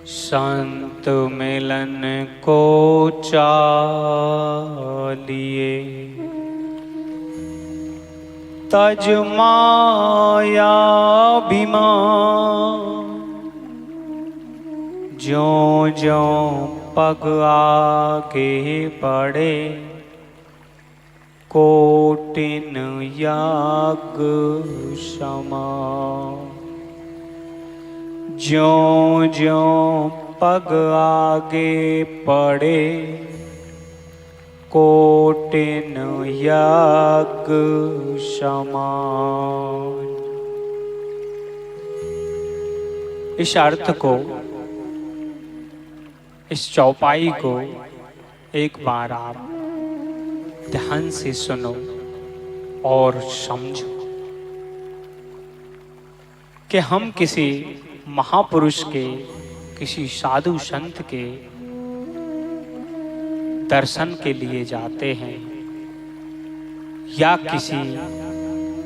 संत मिलन को चालिए, तज माया अभिमान। ज्यों ज्यों पग आगे बढ़े, कोटिन याग समान। ज्यों ज्यों पग आगे बढ़े, कोटिन याग समान। इस अर्थ को, इस चौपाई को एक बार आप ध्यान से सुनो और समझो कि हम किसी महापुरुष के, किसी साधु संत के दर्शन के लिए जाते हैं या किसी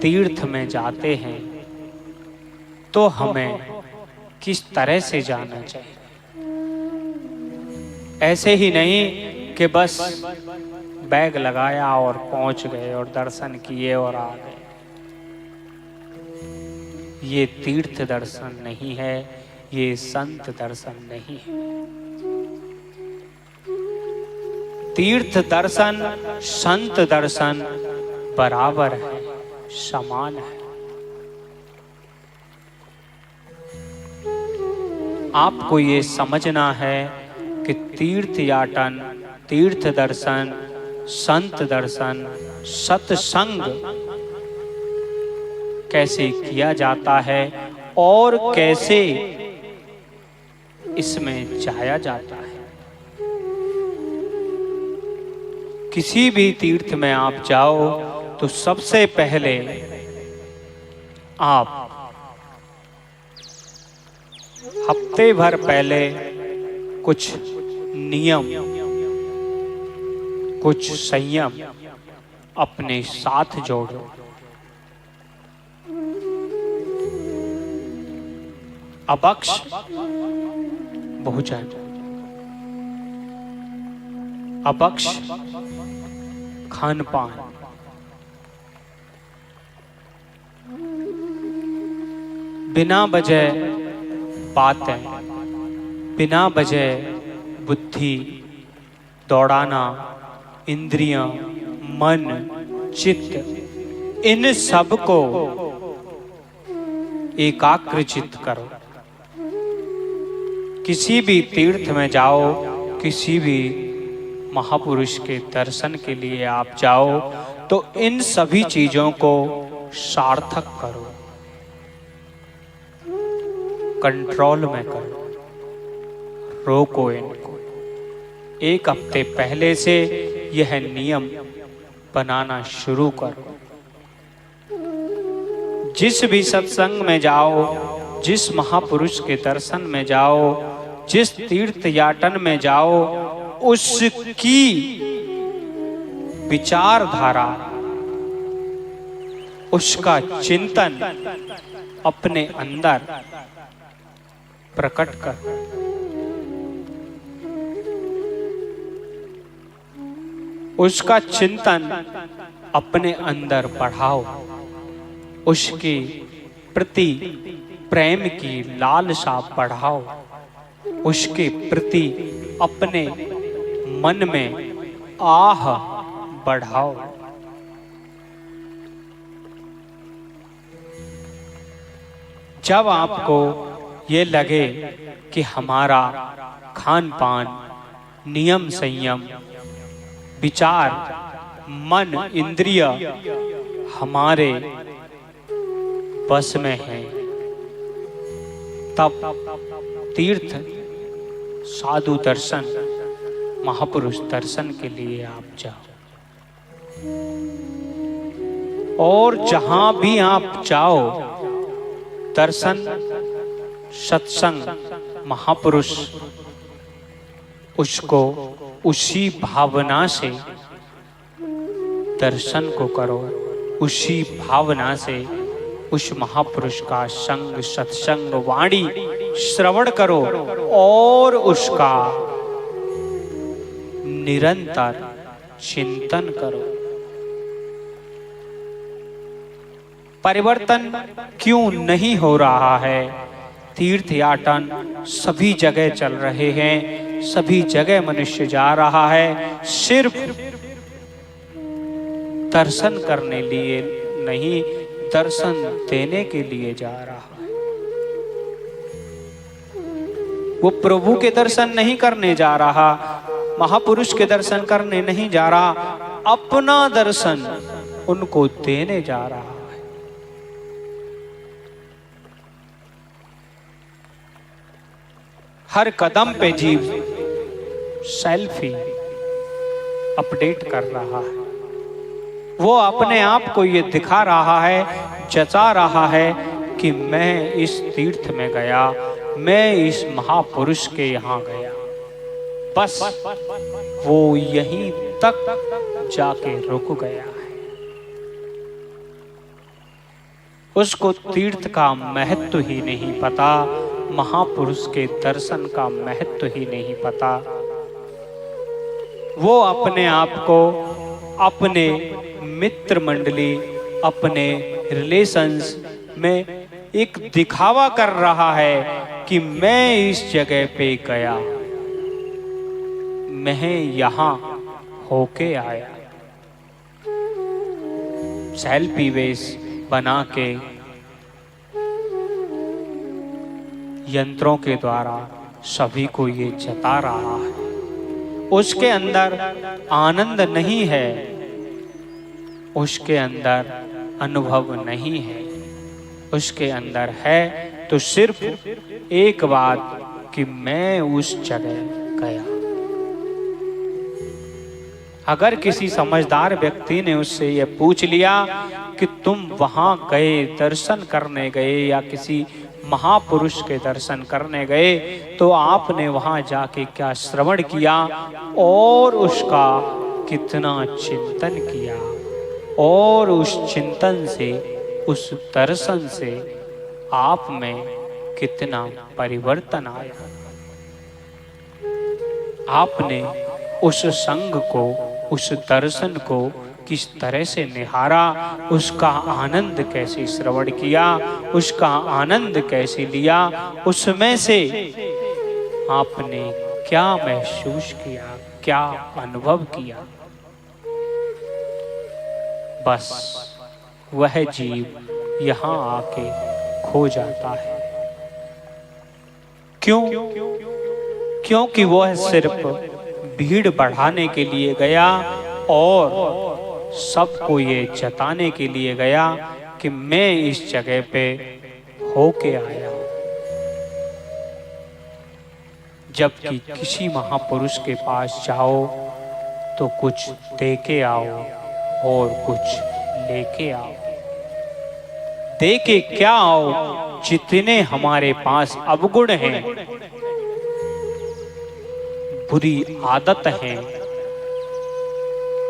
तीर्थ में जाते हैं, तो हमें किस तरह से जाना चाहिए। ऐसे ही नहीं कि बस बैग लगाया और पहुंच गए और दर्शन किए और आ गए। ये तीर्थ दर्शन नहीं है, ये संत दर्शन नहीं है। तीर्थ दर्शन, संत दर्शन बराबर है, समान है। आपको ये समझना है कि तीर्थ याटन, तीर्थ दर्शन, संत दर्शन, सत्संग कैसे किया जाता है और कैसे इसमें जाया जाता है। किसी भी तीर्थ में आप जाओ तो सबसे पहले आप हफ्ते भर पहले कुछ नियम, कुछ संयम अपने साथ जोड़ो। अभक्ष भोजन, अभक्ष खान पान, बिना वजह बातें, बिना वजह बुद्धि दौड़ाना, इंद्रियां, मन, चित्त, इन सब को एकाग्रचित करो। किसी भी तीर्थ में जाओ, किसी भी महापुरुष के दर्शन के लिए आप जाओ, तो इन सभी चीजों को सार्थक करो, कंट्रोल में करो, रोको इनको। एक हफ्ते पहले से यह नियम बनाना शुरू करो। जिस भी सत्संग में जाओ, जिस महापुरुष के दर्शन में जाओ, जिस तीर्थ याटन में जाओ, उसकी विचारधारा, उसका चिंतन अपने अंदर प्रकट कर। उसका चिंतन अपने अंदर बढ़ाओ, उसके प्रति प्रेम की लालसा बढ़ाओ, उसके प्रति अपने मन में आह बढ़ाओ। जब आपको ये लगे कि हमारा खान पान, नियम संयम, विचार, मन, इंद्रिय हमारे बस में है, तब तीर्थ, साधु दर्शन, महापुरुष दर्शन के लिए आप जाओ। और जहां भी आप जाओ, दर्शन, सत्संग, महापुरुष, उसको उसी भावना से दर्शन को करो, उसी भावना से उस महापुरुष का संग, सत्संग, वाणी श्रवण करो और उसका निरंतर चिंतन करो। परिवर्तन क्यों नहीं हो रहा है? तीर्थयाटन सभी जगह चल रहे हैं, सभी जगह मनुष्य जा रहा है, सिर्फ दर्शन करने लिए नहीं, दर्शन देने के लिए जा रहा है। वो प्रभु के दर्शन नहीं करने जा रहा, महापुरुष के दर्शन करने नहीं जा रहा, अपना दर्शन उनको देने जा रहा है। हर कदम पे जीव सेल्फी अपडेट कर रहा है। वो अपने आप को ये दिखा रहा है, जचा रहा है कि मैं इस तीर्थ में गया, मैं इस महापुरुष के यहाँ गया। बस वो यहीं तक जाके रुक गया है। उसको तीर्थ का महत्व ही नहीं पता, महापुरुष के दर्शन का महत्व ही नहीं पता। वो अपने आप को अपने मित्र मंडली, अपने रिलेशंस में एक दिखावा कर रहा है कि मैं इस जगह पे गया, मैं यहां होके आया। सेल्फी वेश बना के यंत्रों के द्वारा सभी को ये जता रहा है। उसके अंदर आनंद नहीं है, उसके अंदर अनुभव नहीं है, उसके अंदर है तो सिर्फ एक बात कि मैं उस जगह गया। अगर किसी समझदार व्यक्ति ने उससे ये पूछ लिया कि तुम वहां गए, दर्शन करने गए या किसी महापुरुष के दर्शन करने गए, तो आपने वहां जाके क्या श्रवण किया और उसका कितना चिंतन किया, और उस चिंतन से, उस दर्शन से आप में कितना परिवर्तन आया। आपने उस संग को, उस दर्शन को किस तरह से निहारा, उसका आनंद कैसे श्रवण किया, उसका आनंद कैसे लिया, उसमें से आपने क्या महसूस किया, क्या अनुभव किया। बस वह जीव यहाँ आके खो जाता है। क्यों? क्योंकि वह सिर्फ भीड़ बढ़ाने के लिए गया और सबको ये जताने के लिए गया कि मैं इस जगह पे होके आया। जबकि किसी महापुरुष के पास जाओ तो कुछ दे के आओ और कुछ लेके आओ। दे के क्या आओ? जितने हमारे पास अवगुण हैं, बुरी आदत हैं,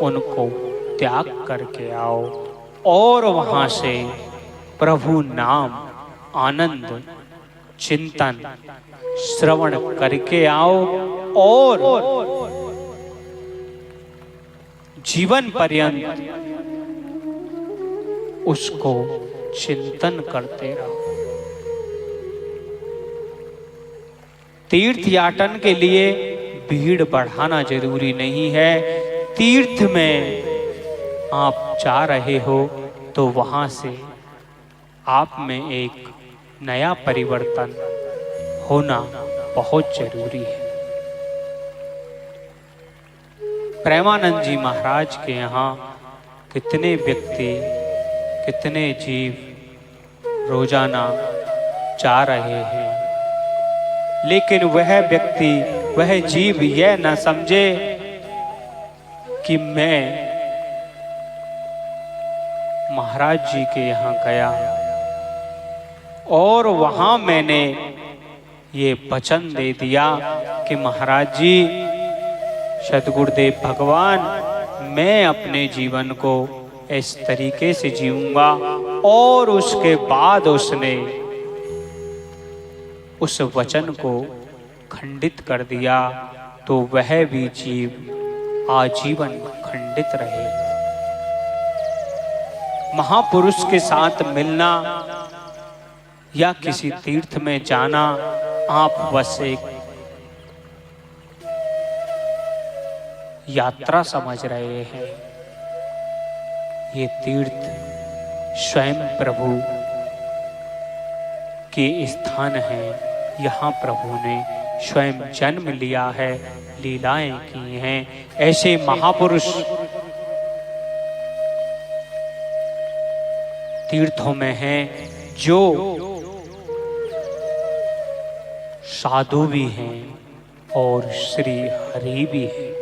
उनको त्याग करके आओ और वहां से प्रभु नाम, आनंद, चिंतन, श्रवण करके आओ और जीवन पर्यंत उसको चिंतन करते रहो। तीर्थयाटन के लिए भीड़ बढ़ाना जरूरी नहीं है। तीर्थ में आप जा रहे हो तो वहां से आप में एक नया परिवर्तन होना बहुत जरूरी है। प्रेमानंद जी महाराज के यहाँ कितने व्यक्ति, कितने जीव रोजाना जा रहे हैं, लेकिन वह व्यक्ति, वह जीव यह न समझे कि मैं महाराज जी के यहाँ गया और वहां मैंने ये वचन दे दिया कि महाराज जी, सद्गुरुदेव भगवान, मैं अपने जीवन को इस तरीके से जीऊंगा और उसके बाद उसने उस वचन को खंडित कर दिया तो वह भी जीव आजीवन खंडित रहे। महापुरुष के साथ मिलना या किसी तीर्थ में जाना आप बस एक यात्रा समझ रहे हैं। ये तीर्थ स्वयं प्रभु के स्थान है। यहाँ प्रभु ने स्वयं जन्म लिया है, लीलाएं की हैं। ऐसे महापुरुष तीर्थों में हैं जो साधु भी हैं और श्री हरि भी हैं।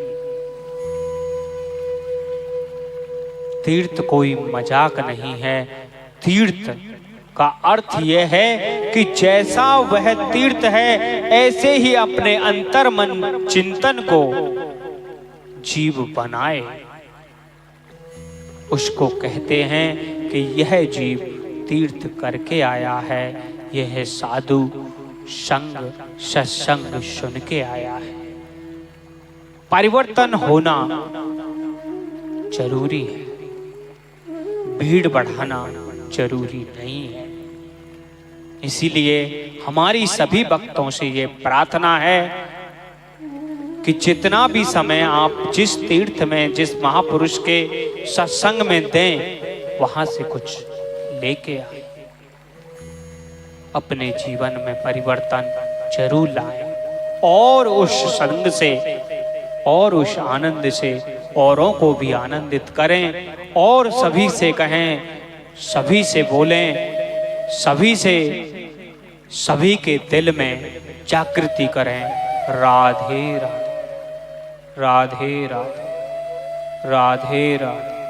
तीर्थ कोई मजाक नहीं है। तीर्थ का अर्थ यह है कि जैसा वह तीर्थ है ऐसे ही अपने अंतर मन चिंतन को जीव बनाए। उसको कहते हैं कि यह जीव तीर्थ करके आया है, यह साधु संग सत्संग सुन के आया है। परिवर्तन होना जरूरी है, भीड़ बढ़ाना जरूरी नहीं है। इसीलिए हमारी सभी भक्तों से ये प्रार्थना है कि जितना भी समय आप जिस तीर्थ में, जिस महापुरुष के सत्संग में दें, वहां से कुछ लेके आए, अपने जीवन में परिवर्तन जरूर लाएं और उस संग से और उस आनंद से औरों को भी आनंदित करें और सभी से कहें, सभी से बोलें, सभी से सभी के दिल में जागृति करें। राधे राधे, राधे राधे, राधे राधे।